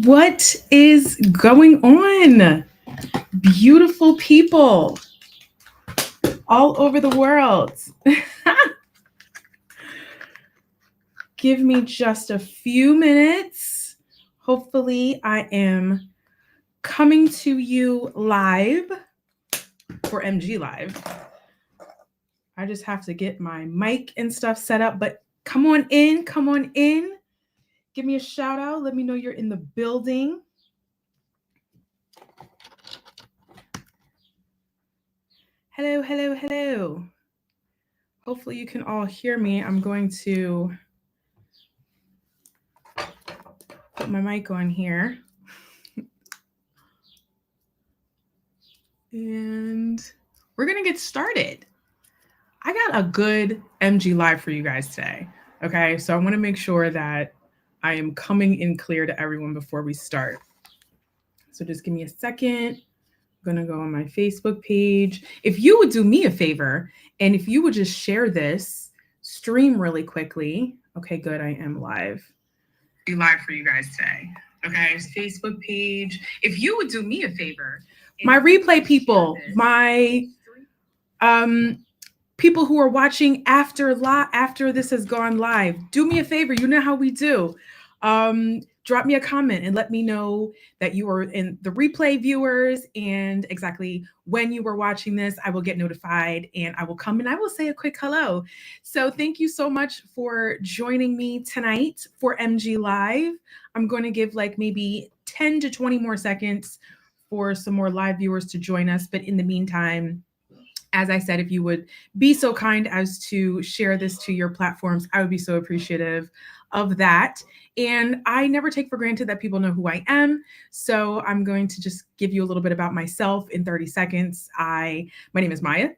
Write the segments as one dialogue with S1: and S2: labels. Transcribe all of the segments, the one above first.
S1: What is going on? Beautiful people all over the world. Give me just a few minutes. Hopefully, I am coming to you live for MG Live. I just have to get my mic and stuff set up, but come on in, come on in. Give me a shout out. Let me know you're in the building. Hello, hello, hello. Hopefully you can all hear me. I'm going to put my mic on here. And we're going to get started. I got a good MG Live for you guys today. Okay, so I want to make sure that I am coming in clear to everyone before we start. So just give me a second. I'm going to go on my Facebook page. If you would do me a favor, and if you would just share this stream really quickly. Okay, good. I am live. Live for you guys today. Okay, Facebook page. If you would do me a favor, my replay people, my people who are watching after this has gone live, do me a favor. You know how we do. Drop me a comment and let me know that you are in the replay viewers and exactly when you were watching this. I will get notified and I will come and I will say a quick hello. So thank you so much for joining me tonight for MG Live. I'm going to give like maybe 10 to 20 more seconds for some more live viewers to join us. But in the meantime, as I said, if you would be so kind as to share this to your platforms, I would be so appreciative of that. And I never take for granted that people know who I am. So I'm going to just give you a little bit about myself in 30 seconds. My name is Maya,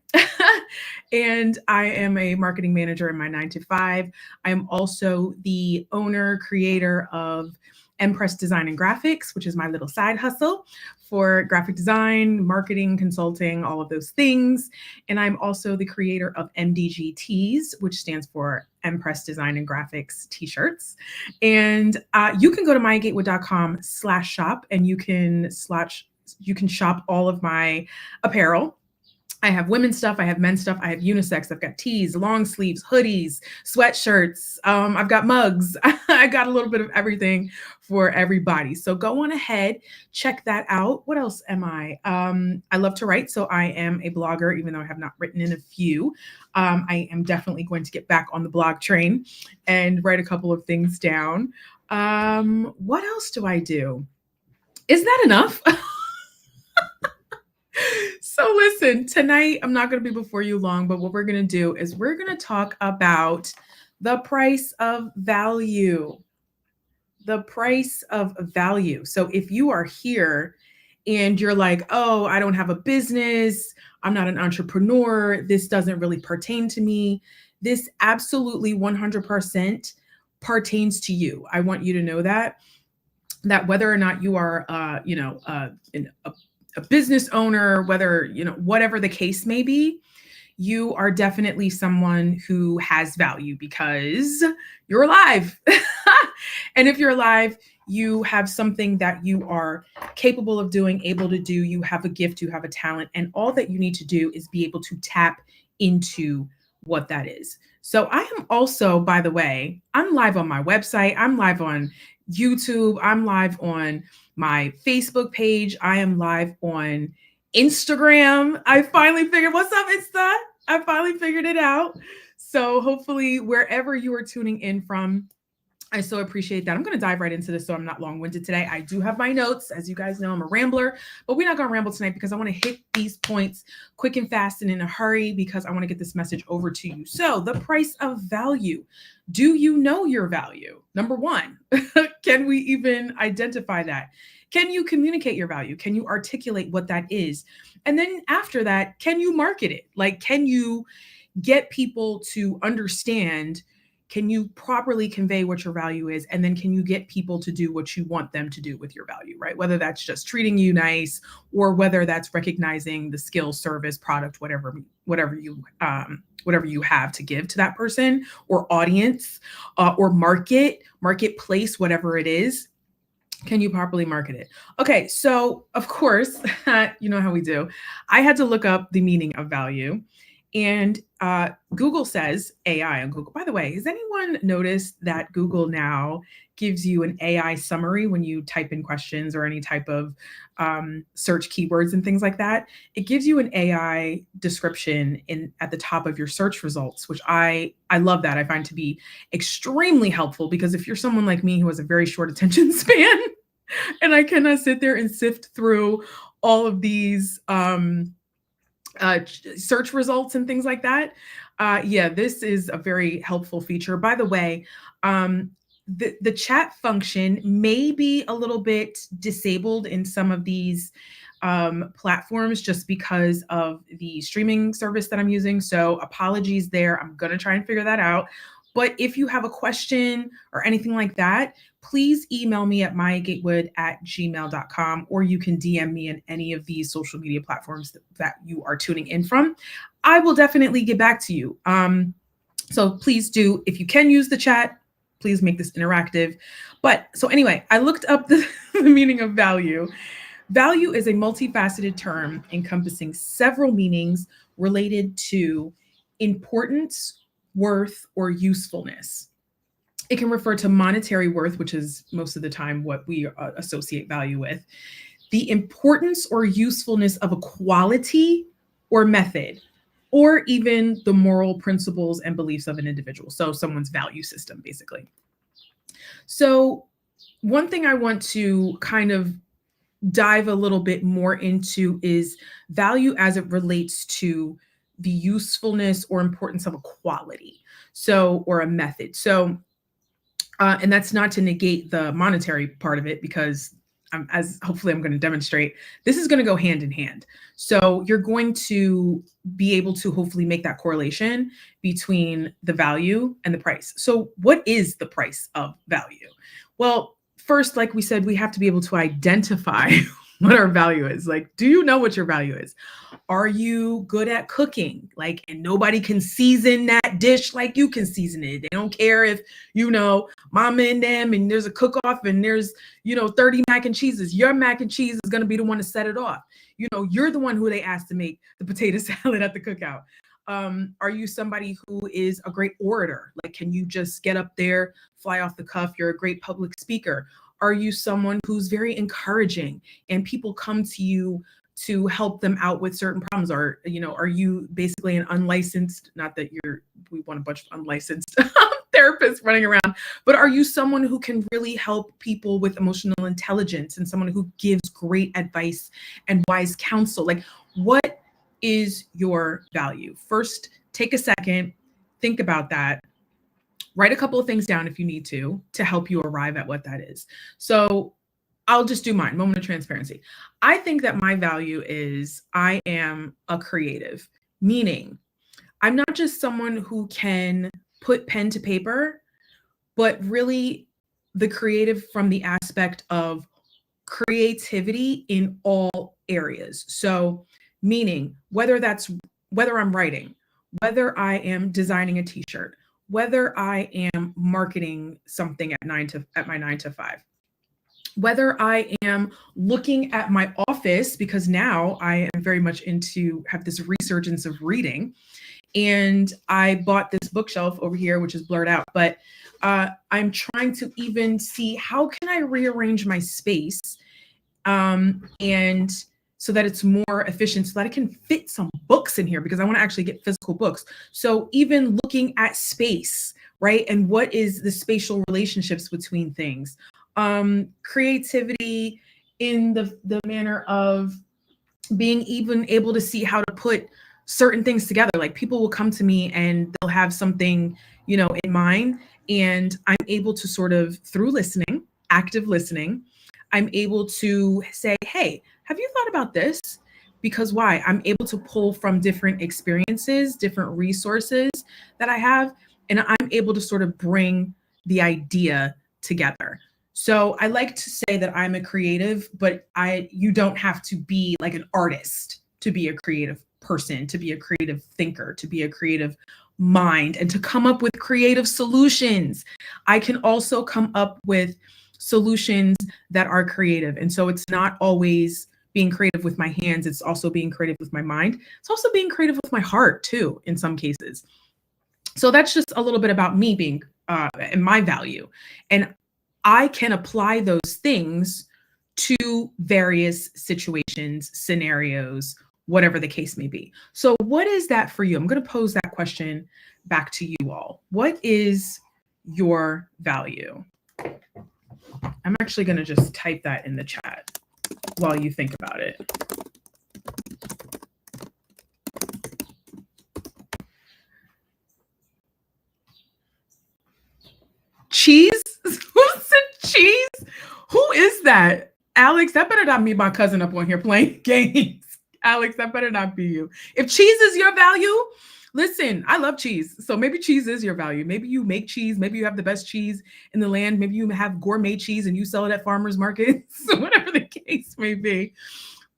S1: and I am a marketing manager in my 9 to 5. I am also the owner, creator of Empress Design and Graphics, which is my little side hustle for graphic design, marketing, consulting, all of those things. And I'm also the creator of MDG Tees, which stands for Empress Design and Graphics t-shirts. And you can go to mayagateway.com/shop and you can shop all of my apparel. I have women's stuff, I have men's stuff, I have unisex, I've got tees, long sleeves, hoodies, sweatshirts, I've got mugs. I got a little bit of everything for everybody. So go on ahead, check that out. What else am I? I love to write, so I am a blogger, even though I have not written in a few. I am definitely going to get back on the blog train and write a couple of things down. What else do I do? Is that enough? So listen, tonight I'm not going to be before you long, but what we're going to do is we're going to talk about the price of value. The price of value. So if you are here and you're like, oh, I don't have a business, I'm not an entrepreneur, this doesn't really pertain to me, this absolutely 100% pertains to you. I want you to know that whether or not you are, a business owner, whether, whatever the case may be, you are definitely someone who has value because you're alive. And if you're alive, you have something that you are capable of doing, able to do. You have a gift, you have a talent, and all that you need to do is be able to tap into what that is. So I am also, by the way, I'm live on my website. I'm live on YouTube. I'm live on my Facebook page. I am live on Instagram. I finally figured, what's up, Insta? I finally figured it out. So hopefully wherever you are tuning in from, I so appreciate that. I'm going to dive right into this so I'm not long-winded today. I do have my notes. As you guys know, I'm a rambler, but we're not going to ramble tonight because I want to hit these points quick and fast and in a hurry because I want to get this message over to you. So the price of value. Do you know your value? Number one, can we even identify that? Can you communicate your value? Can you articulate what that is? And then after that, can you market it? Like, can you get people to understand? Can you properly convey what your value is? And then can you get people to do what you want them to do with your value, right? Whether that's just treating you nice or whether that's recognizing the skill, service, product, whatever you have to give to that person or audience or marketplace, whatever it is. Can you properly market it? Okay, so of course, you know how we do. I had to look up the meaning of value. And Google says AI on Google. By the way, has anyone noticed that Google now gives you an AI summary when you type in questions or any type of search keywords and things like that? It gives you an AI description in at the top of your search results, which I love that. I find to be extremely helpful because if you're someone like me who has a very short attention span, and I cannot sit there and sift through all of these search results and things like that. Yeah, this is a very helpful feature. By the way, the chat function may be a little bit disabled in some of these platforms just because of the streaming service that I'm using. So apologies there. I'm going to try and figure that out. But if you have a question or anything like that, please email me at mayagatwood@gmail.com, or you can DM me in any of these social media platforms that you are tuning in from. I will definitely get back to you. So please do, if you can use the chat, please make this interactive. But so anyway, I looked up the meaning of value. Value is a multifaceted term encompassing several meanings related to importance, worth, or usefulness. It can refer to monetary worth, which is most of the time what we associate value with, the importance or usefulness of a quality or method, or even the moral principles and beliefs of an individual. So someone's value system, basically. So one thing I want to kind of dive a little bit more into is value as it relates to the usefulness or importance of a quality, so, or a method. So, and that's not to negate the monetary part of it, because as hopefully I'm going to demonstrate, this is going to go hand in hand. So you're going to be able to hopefully make that correlation between the value and the price. So what is the price of value? Well, first, like we said, we have to be able to identify what our value is. Like, do you know what your value is? Are you good at cooking? Like, and nobody can season that dish like you can season it. They don't care if, you know, mama and them, and there's a cook off and there's, 30 mac and cheeses. Your mac and cheese is going to be the one to set it off. You're the one who they asked to make the potato salad at the cookout. Are you somebody who is a great orator? Like, can you just get up there, fly off the cuff? You're a great public speaker. Are you someone who's very encouraging and people come to you to help them out with certain problems? Or, are you basically an unlicensed, not that we want a bunch of unlicensed therapists running around, but are you someone who can really help people with emotional intelligence and someone who gives great advice and wise counsel? Like, what is your value? First, take a second, think about that. Write a couple of things down if you need to help you arrive at what that is. So I'll just do mine, moment of transparency. I think that my value is I am a creative, meaning I'm not just someone who can put pen to paper, but really the creative from the aspect of creativity in all areas. So meaning whether I'm writing, whether I am designing a t-shirt, whether I am marketing something at my 9 to 5, whether I am looking at my office, because now I am very much have this resurgence of reading. And I bought this bookshelf over here, which is blurred out, but I'm trying to even see how can I rearrange my space and so that it's more efficient, so that I can fit some books in here, because I want to actually get physical books. So even looking at space, right? And what is the spatial relationships between things? Creativity in the manner of being even able to see how to put certain things together. Like, people will come to me and they'll have something, in mind, and I'm able to sort of, through listening, active listening, I'm able to say, hey, have you thought about this? Because why? I'm able to pull from different experiences, different resources that I have, and I'm able to sort of bring the idea together. So I like to say that I'm a creative, but you don't have to be like an artist to be a creative person, to be a creative thinker, to be a creative mind, and to come up with creative solutions. I can also come up with solutions that are creative. And so it's not always being creative with my hands, it's also being creative with my mind. It's also being creative with my heart too, in some cases. So that's just a little bit about me being and my value. And I can apply those things to various situations, scenarios, whatever the case may be. So, what is that for you? I'm going to pose that question back to you all. What is your value? I'm actually going to just type that in the chat while you think about it. Cheese? Who said cheese? Who is that? Alex, that better not be my cousin up on here playing games. Alex, that better not be you. If cheese is your value, listen, I love cheese. So maybe cheese is your value. Maybe you make cheese. Maybe you have the best cheese in the land. Maybe you have gourmet cheese and you sell it at farmers markets, whatever the case may be.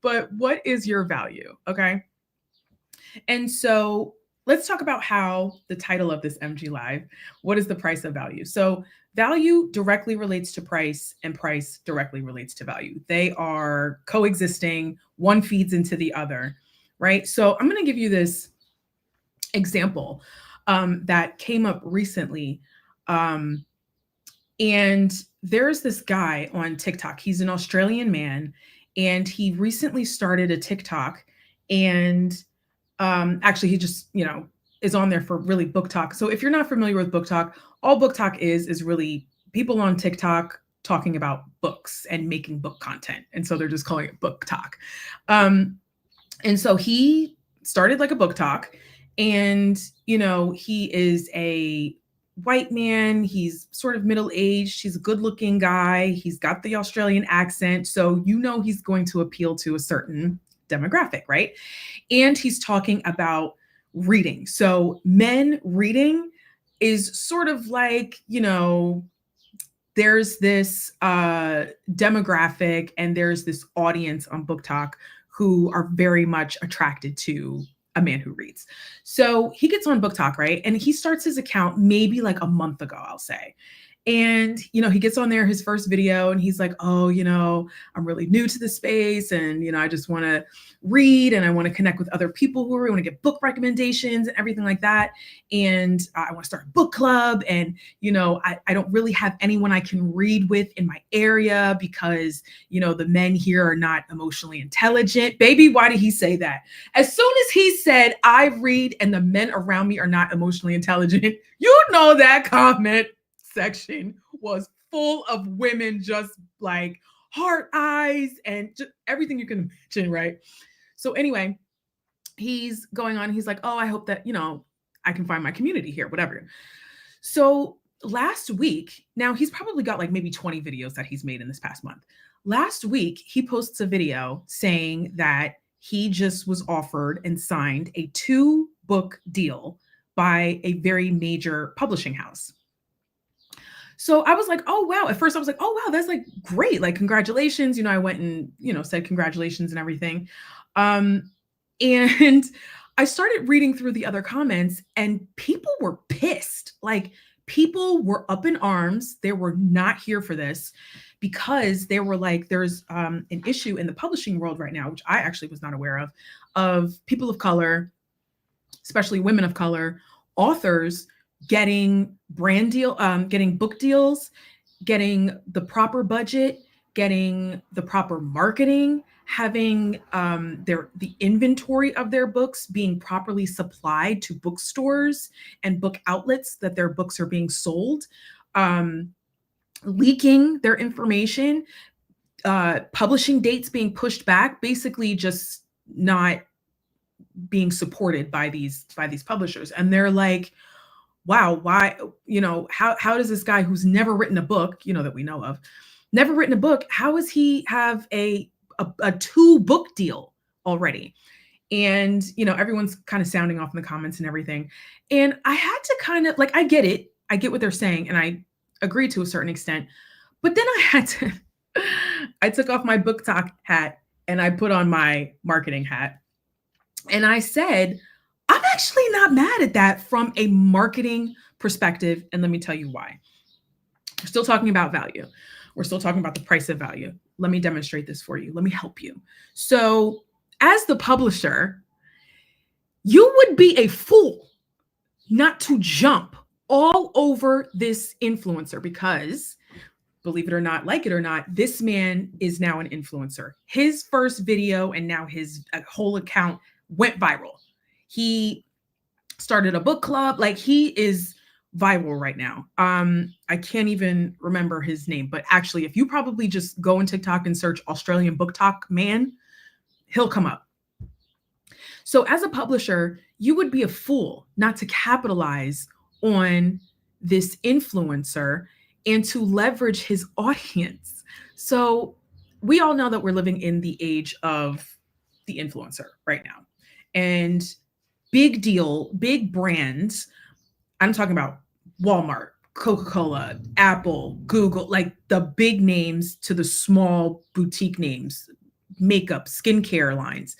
S1: But what is your value? Okay. And so let's talk about how the title of this MG Live, what is the price of value? So value directly relates to price and price directly relates to value. They are coexisting, one feeds into the other, right? So I'm going to give you this example that came up recently. And there's this guy on TikTok. He's an Australian man, and he recently started a TikTok. And actually, he just, is on there for really book talk. So if you're not familiar with book talk, all book talk is really people on TikTok talking about books and making book content. And so they're just calling it book talk. And so he started like a book talk, and, he is a white man. He's sort of middle-aged. He's a good-looking guy. He's got the Australian accent. So, he's going to appeal to a certain demographic, right? And he's talking about reading. So men reading is sort of like, there's this demographic and there's this audience on Book Talk who are very much attracted to a man who reads. So he gets on Book Talk, right? And he starts his account maybe like a month ago, I'll say. And, he gets on there, his first video, and he's like, oh, I'm really new to the space. And, I just want to read and I want to connect with other people who want to get book recommendations and everything like that. And I want to start a book club. And, I don't really have anyone I can read with in my area because, the men here are not emotionally intelligent. Baby, why did he say that? As soon as he said, I read and the men around me are not emotionally intelligent, that comment section was full of women just like heart eyes and just everything you can imagine, right? So anyway, he's going on. He's like, oh, I hope that, I can find my community here, whatever. So last week, now he's probably got like maybe 20 videos that he's made in this past month. Last week, he posts a video saying that he just was offered and signed a 2-book deal by a very major publishing house. So I was like, oh, wow. At first I was like, oh, wow, that's like great. Like, congratulations. I went and, said congratulations and everything. And I started reading through the other comments and people were pissed. Like, people were up in arms. They were not here for this because they were like, there's an issue in the publishing world right now, which I actually was not aware of people of color, especially women of color, authors getting getting book deals, getting the proper budget, getting the proper marketing, having the inventory of their books being properly supplied to bookstores and book outlets that their books are being sold, leaking their information, publishing dates being pushed back, basically just not being supported by these publishers. And they're like, wow, why, how does this guy who's never written a book, that we know of, never written a book, how does he have a 2-book deal already? And, everyone's kind of sounding off in the comments and everything. And I had to kind of like, I get it. I get what they're saying. And I agree to a certain extent. But then I took off my Book Talk hat and I put on my marketing hat. And I said, I'm actually not mad at that from a marketing perspective. And let me tell you why. We're still talking about value. We're still talking about the price of value. Let me demonstrate this for you. Let me help you. So, as the publisher, you would be a fool not to jump all over this influencer because, believe it or not, like it or not, this man is now an influencer. His first video and now his whole account went viral. He started a book club. Like, he is viral right now. I can't even remember his name, but actually, if you probably just go on TikTok and search Australian Book Talk man, he'll come up. So as a publisher, you would be a fool not to capitalize on this influencer and to leverage his audience. So we all know that we're living in the age of the influencer right now. And big brands, I'm talking about Walmart, Coca-Cola, Apple, Google, like the big names to the small boutique names, makeup, skincare lines.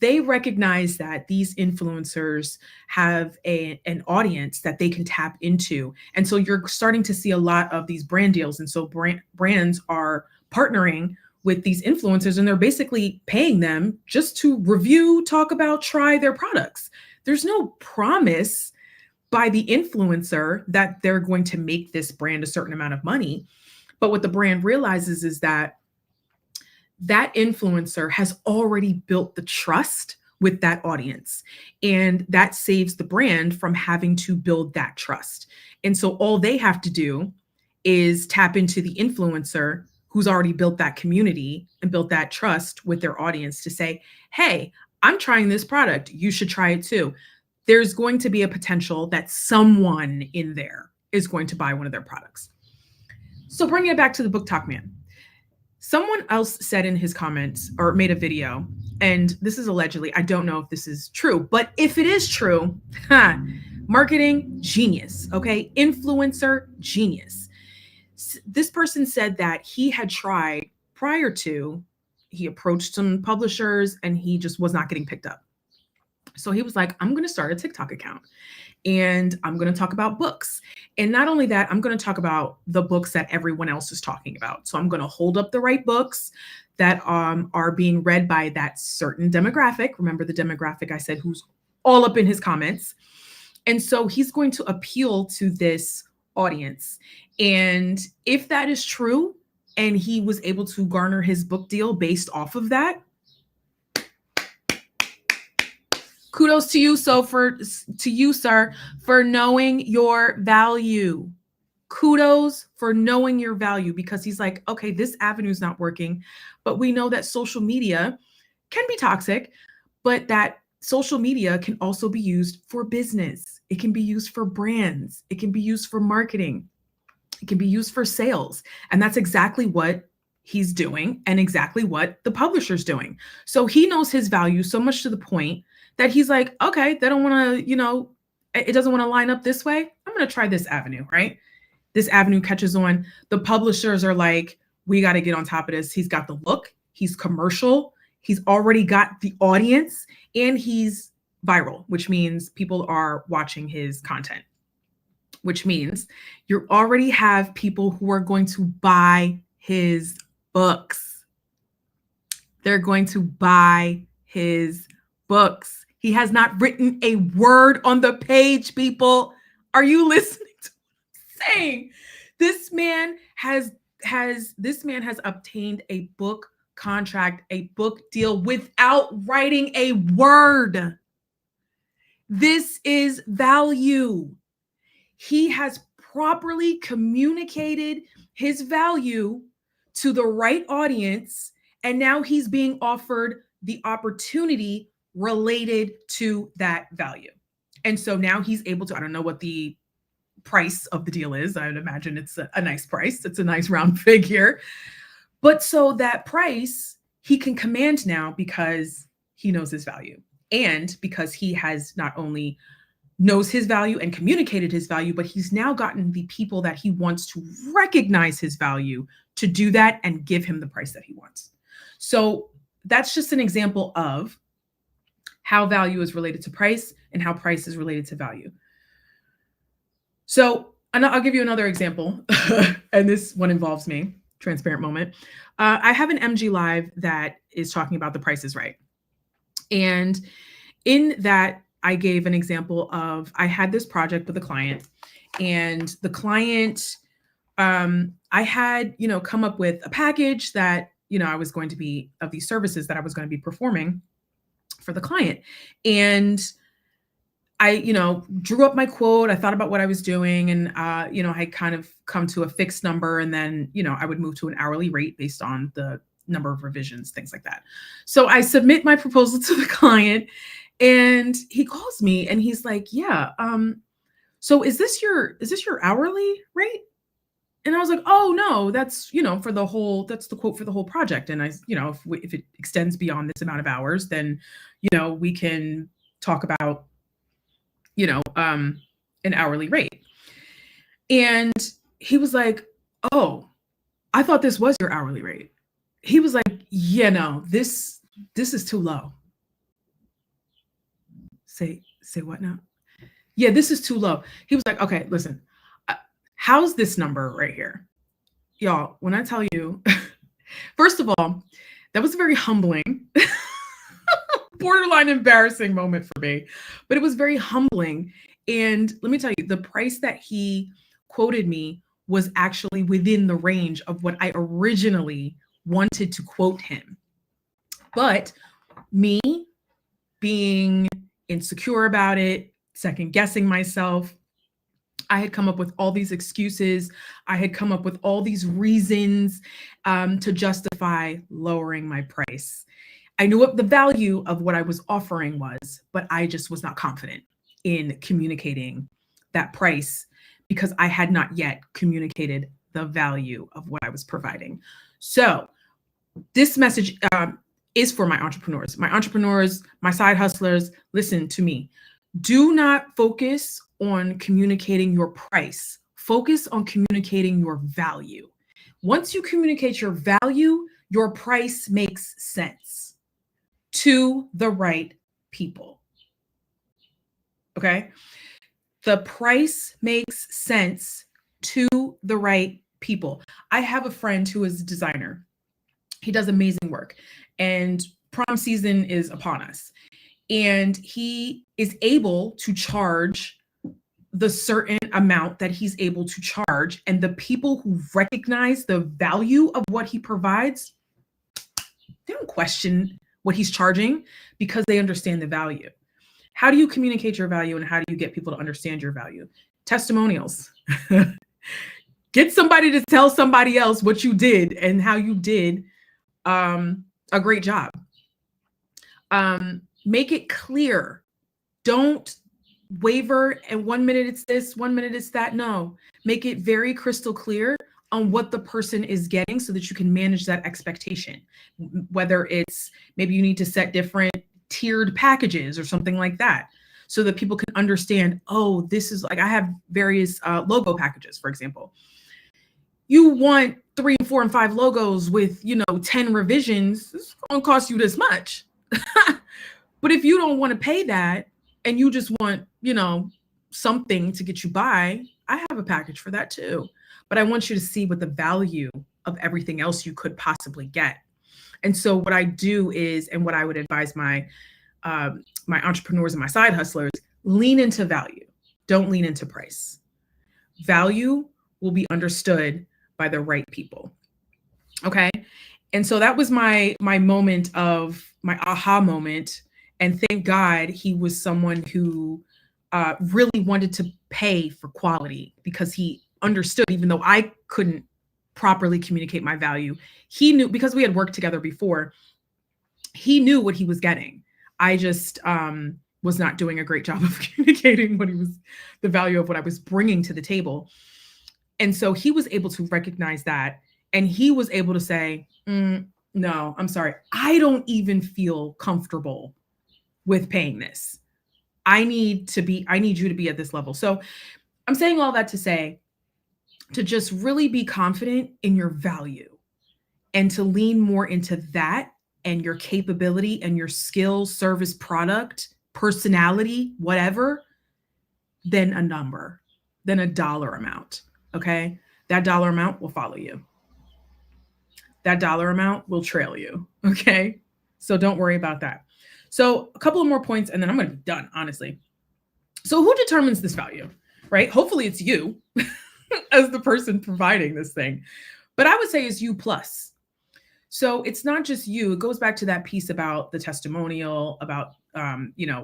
S1: They recognize that these influencers have an audience that they can tap into. And so you're starting to see a lot of these brand deals. And so brands are partnering with these influencers and they're basically paying them just to review, talk about, try their products. There's no promise by the influencer that they're going to make this brand a certain amount of money. But what the brand realizes is that that influencer has already built the trust with that audience. And that saves the brand from having to build that trust. And so all they have to do is tap into the influencer who's already built that community and built that trust with their audience to say, hey, I'm trying this product. You should try it too. There's going to be a potential that someone in there is going to buy one of their products. So bringing it back to the Book Talk man. Someone else said in his comments or made a video, and this is allegedly, I don't know if this is true, but if it is true, marketing genius, okay? Influencer genius. This person said that he had tried prior to, he approached some publishers and he just was not getting picked up. So he was like, I'm going to start a TikTok account and I'm going to talk about books. And not only that, I'm going to talk about the books that everyone else is talking about. So I'm going to hold up the right books that are being read by that certain demographic. Remember the demographic I said who's all up in his comments. And so he's going to appeal to this audience. And if that is true, and he was able to garner his book deal based off of that, kudos to you, sir, for knowing your value. Kudos for knowing your value, because he's like, okay, this avenue is not working, but we know that social media can be toxic, but that social media can also be used for business. It can be used for brands. It can be used for marketing. It can be used for sales. And that's exactly what he's doing and exactly what the publisher's doing. So he knows his value so much to the point that he's like, okay, they don't want to, it doesn't want to line up this way. I'm going to try this avenue, right? This avenue catches on. The publishers are like, we got to get on top of this. He's got the look. He's commercial. He's already got the audience and he's viral, which means people are watching his content, which means you already have people who are going to buy his books. They're going to buy his books. He has not written a word on the page, people. Are you listening to what I'm saying? This man has obtained a book contract, a book deal without writing a word. This is value. He has properly communicated his value to the right audience, and now he's being offered the opportunity related to that value. And so now he's able to, I don't know what the price of the deal is. I would imagine it's a nice price. It's a nice round figure. But so that price he can command now because he knows his value. And because he has not only knows his value and communicated his value, but he's now gotten the people that he wants to recognize his value to do that and give him the price that he wants. So that's just an example of how value is related to price and how price is related to value. So And I'll give you another example. And this one involves me. Transparent moment. I have an MG Live that is talking about The Price is Right. And in that, I gave an example of I had this project with a client, and the client, I had, come up with a package that, I was going to be of these services that I was going to be performing for the client. And I, drew up my quote. I thought about what I was doing, and I kind of come to a fixed number, and then, I would move to an hourly rate based on the number of revisions, things like that. So I submit my proposal to the client, and he calls me and he's like, "Yeah, so is this your hourly rate?" And I was like, "Oh no, that's, for the whole, that's the quote for the whole project. And if it extends beyond this amount of hours, then, we can talk about, an hourly rate." And he was like, "Oh, I thought this was your hourly rate." He was like, "Yeah, no, this is too low." Say what now? "Yeah, this is too low." He was like, "Okay, listen, uh, how's this number right here?" Y'all, when I tell you, first of all, that was a very humbling, borderline embarrassing moment for me, but it was very humbling. And let me tell you, the price that he quoted me was actually within the range of what I originally wanted to quote him. But me being insecure about it, second guessing myself, I had come up with all these excuses. I had come up with all these reasons to justify lowering my price. I knew what the value of what I was offering was, but I just was not confident in communicating that price because I had not yet communicated the value of what I was providing. So, this message is for my entrepreneurs. My entrepreneurs, my side hustlers, listen to me. Do not focus on communicating your price. Focus on communicating your value. Once you communicate your value, your price makes sense to the right people. Okay? The price makes sense to the right people. I have a friend who is a designer. He does amazing work, and prom season is upon us. And he is able to charge the certain amount that he's able to charge. And the people who recognize the value of what he provides, they don't question what he's charging because they understand the value. How do you communicate your value and how do you get people to understand your value? Testimonials. Get somebody to tell somebody else what you did and how you did a great job. Make it clear. Don't waver, and 1 minute it's this, 1 minute it's that. No, make it very crystal clear on what the person is getting so that you can manage that expectation. Whether it's maybe you need to set different tiered packages or something like that so that people can understand, oh, this is like I have various logo packages, for example. You want 3, 4, and 5 logos with 10 revisions, it's going to cost you this much. But if you don't want to pay that and you just want something to get you by, I have a package for that too. But I want you to see what the value of everything else you could possibly get. And so what I do is, and what I would advise my entrepreneurs and my side hustlers, lean into value. Don't lean into price. Value will be understood by the right people. Okay. And so that was my moment of my aha moment. And thank God he was someone who really wanted to pay for quality because he understood, even though I couldn't properly communicate my value, he knew, because we had worked together before, he knew what he was getting. I just was not doing a great job of communicating the value of what I was bringing to the table. And so he was able to recognize that. And he was able to say, no, I'm sorry. I don't even feel comfortable with paying this. I need you to be at this level. So I'm saying all that to say, to just really be confident in your value and to lean more into that and your capability and your skill, service, product, personality, whatever, than a number. than a dollar amount. Okay. That dollar amount will follow you. That dollar amount will trail you. Okay. So don't worry about that. So a couple of more points and then I'm going to be done, honestly. So who determines this value, right? Hopefully it's you as the person providing this thing. But I would say it's you plus. So it's not just you. It goes back to that piece about the testimonial, about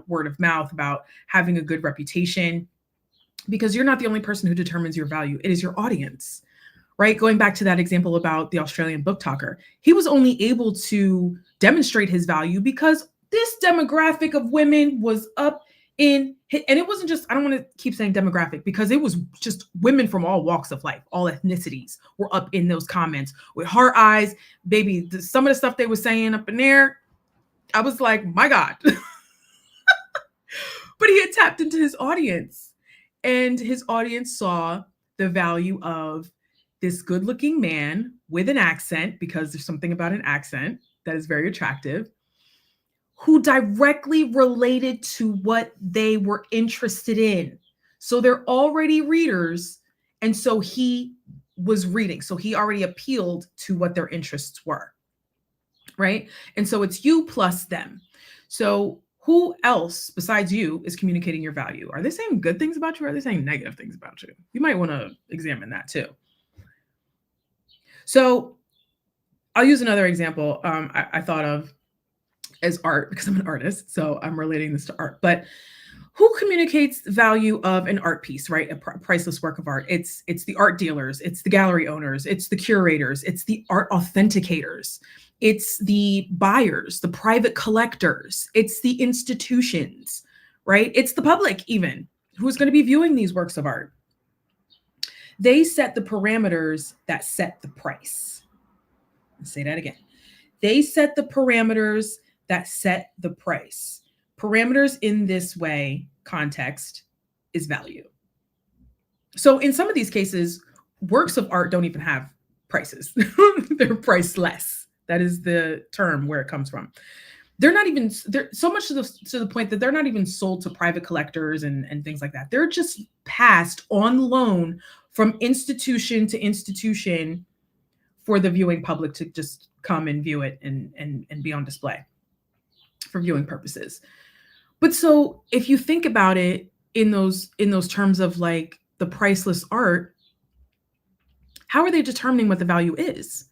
S1: word of mouth, about having a good reputation, because you're not the only person who determines your value. It is your audience, right? Going back to that example about the Australian book talker, he was only able to demonstrate his value because this demographic of women was up in, and it wasn't just, I don't want to keep saying demographic because it was just women from all walks of life, all ethnicities were up in those comments with heart eyes, baby. Some of the stuff they were saying up in there, I was like, my God. But he had tapped into his audience and his audience saw the value of this good looking man with an accent, because there's something about an accent that is very attractive, who directly related to what they were interested in. So they're already readers. And so he was reading. So he already appealed to what their interests were. Right. And so it's you plus them. So who else besides you is communicating your value? Are they saying good things about you? Or are they saying negative things about you? You might want to examine that too. So I'll use another example I thought of as art, because I'm an artist, so I'm relating this to art. But who communicates the value of an art piece, right? A priceless work of art. It's the art dealers, it's the gallery owners, it's the curators, it's the art authenticators, it's the buyers, the private collectors, it's the institutions, right? It's the public even who's going to be viewing these works of art. They set the parameters that set the price. I'll say that again. They set the parameters that set the price. Parameters in this way, context, is value. So in some of these cases, works of art don't even have prices. They're priceless. That is the term where it comes from. They're not even, they're so much to the point that they're not even sold to private collectors and things like that. They're just passed on loan from institution to institution for the viewing public to just come and view it and be on display for viewing purposes. But so if you think about it in those terms of like the priceless art, how are they determining what the value is?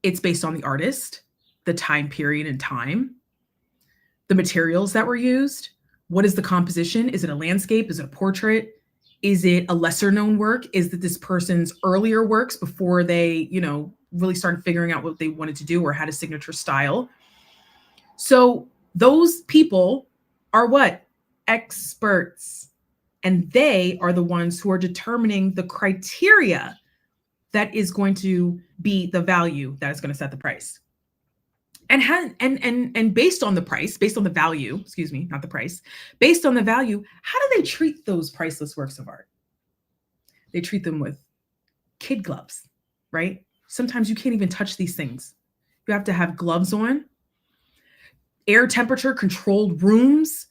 S1: It's based on the artist, the time period and time, the materials that were used. What is the composition? Is it a landscape? Is it a portrait? Is it a lesser known work? Is it this person's earlier works before they, really started figuring out what they wanted to do or had a signature style? So those people are what? Experts. And they are the ones who are determining the criteria that is going to be the value that is going to set the price. And based on the price, based on the value, excuse me, not the price, based on the value, how do they treat those priceless works of art? They treat them with kid gloves, right? Sometimes you can't even touch these things. You have to have gloves on, air temperature controlled rooms,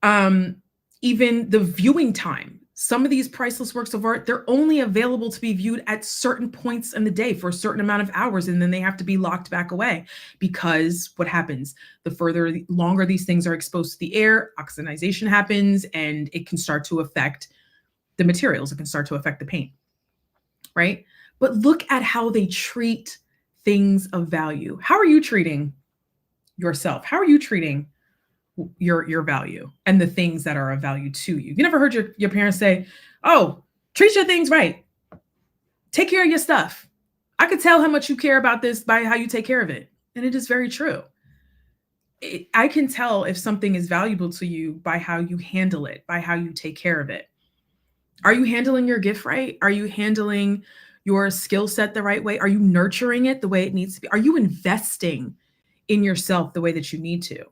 S1: even the viewing time. Some of these priceless works of art, they're only available to be viewed at certain points in the day for a certain amount of hours, and then they have to be locked back away, because what happens? The longer these things are exposed to the air, oxidization happens, and it can start to affect the materials. It can start to affect the paint, right? But look at how they treat things of value. How are you treating yourself? How are you treating your value and the things that are of value to you? You never heard your parents say, oh, treat your things right. Take care of your stuff. I could tell how much you care about this by how you take care of it. And it is very true. I can tell if something is valuable to you by how you handle it, by how you take care of it. Are you handling your gift right? Are you handling your skill set the right way? Are you nurturing it the way it needs to be? Are you investing in yourself the way that you need to?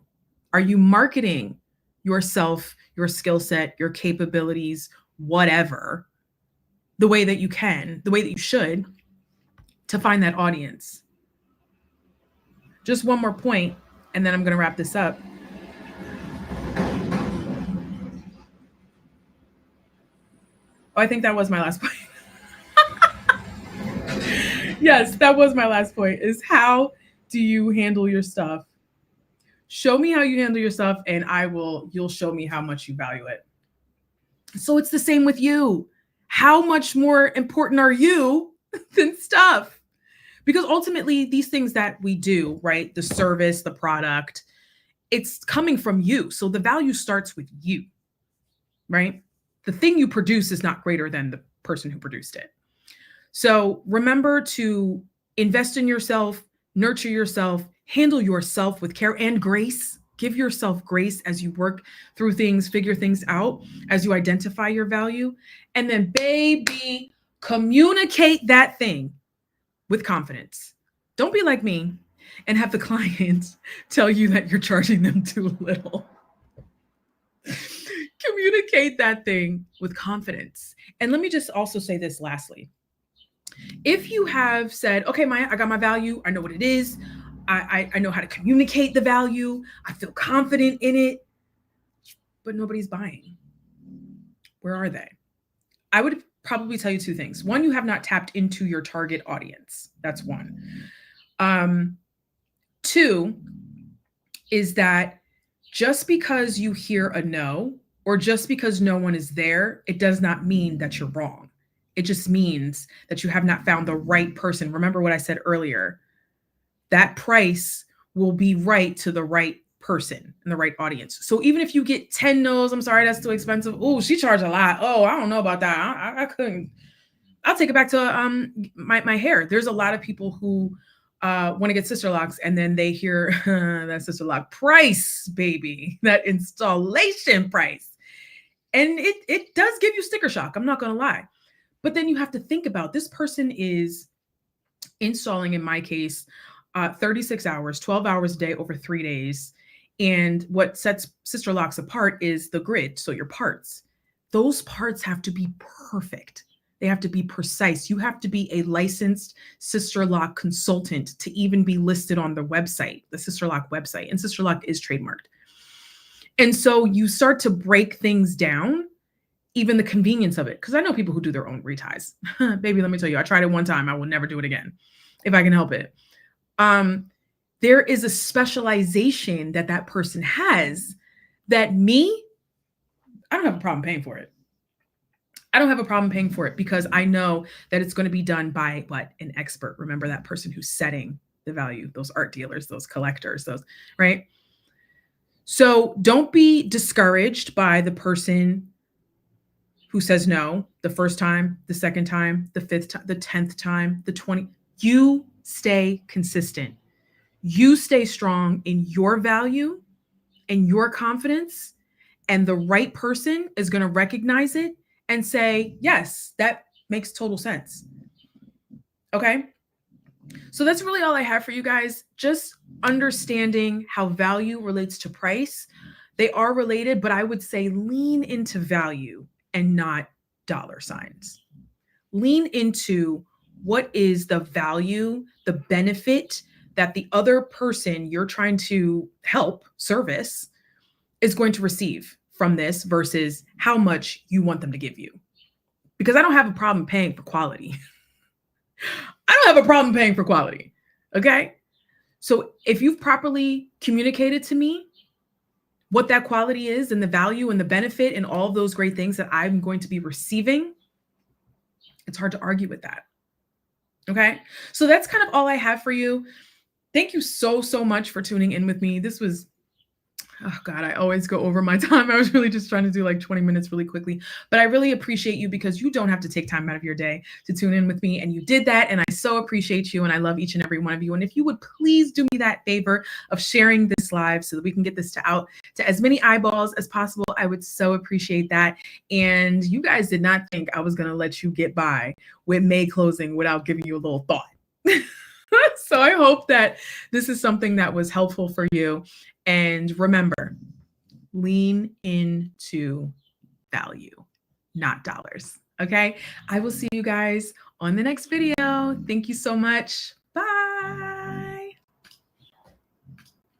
S1: Are you marketing yourself, your skill set, your capabilities, whatever, the way that you can, the way that you should, to find that audience? Just one more point, and then I'm going to wrap this up. I think that was my last point. Yes, that was my last point, is how do you handle your stuff? Show me how you handle your stuff and you'll show me how much you value it. So it's the same with you. How much more important are you than stuff? Because ultimately, these things that we do, right? The service, the product, it's coming from you. So the value starts with you, right? The thing you produce is not greater than the person who produced it. So remember to invest in yourself, nurture yourself, handle yourself with care and grace. Give yourself grace as you work through things, figure things out, as you identify your value. And then, baby, communicate that thing with confidence. Don't be like me and have the client tell you that you're charging them too little. Communicate that thing with confidence. And let me just also say this lastly. If you have said, okay, Maya, I got my value, I know what it is, I know how to communicate the value, I feel confident in it, but nobody's buying. Where are they? I would probably tell you two things. One, you have not tapped into your target audience. That's one. Two is that just because you hear a no, or just because no one is there, it does not mean that you're wrong. It just means that you have not found the right person. Remember what I said earlier. That price will be right to the right person and the right audience. So even if you get 10 no's, I'm sorry, that's too expensive. Oh, she charged a lot. Oh, I don't know about that. I couldn't. I'll take it back to my hair. There's a lot of people who want to get Sisterlocks, and then they hear that Sisterlock price, baby, that installation price. And it does give you sticker shock. I'm not going to lie. But then you have to think about, this person is installing, in my case, 36 hours, 12 hours a day over 3 days. And what sets Sisterlocks apart is the grid. So your parts, those parts have to be perfect. They have to be precise. You have to be a licensed Sisterlock consultant to even be listed on the website, the Sisterlock website. And Sisterlock is trademarked. And so you start to break things down, even the convenience of it. Because I know people who do their own reties. Baby, let me tell you, I tried it one time. I will never do it again if I can help it. There is a specialization that that person has that me, I don't have a problem paying for it. I don't have a problem paying for it because I know that it's going to be done by what? An expert. Remember, that person who's setting the value, those art dealers, those collectors, those, right? So don't be discouraged by the person who says no the first time, the second time, the fifth time, the 10th time, the 20th. You stay consistent. You stay strong in your value and your confidence, and the right person is going to recognize it and say, yes, that makes total sense. Okay. So that's really all I have for you guys. Just understanding how value relates to price. They are related, but I would say lean into value and not dollar signs. Lean into what is the value, the benefit that the other person you're trying to help, service, is going to receive from this versus how much you want them to give you. Because I don't have a problem paying for quality. I don't have a problem paying for quality. Okay. So if you've properly communicated to me what that quality is and the value and the benefit and all of those great things that I'm going to be receiving, it's hard to argue with that. Okay. So that's kind of all I have for you. Thank you so much for tuning in with me. This was, oh God, I always go over my time. I was really just trying to do like 20 minutes really quickly, but I really appreciate you because you don't have to take time out of your day to tune in with me. And you did that. And I so appreciate you. And I love each and every one of you. And if you would please do me that favor of sharing this live so that we can get this out to as many eyeballs as possible, I would so appreciate that. And you guys did not think I was going to let you get by with May closing without giving you a little thought. So I hope that this is something that was helpful for you. And remember, lean into value, not dollars. Okay. I will see you guys on the next video. Thank you so much. Bye.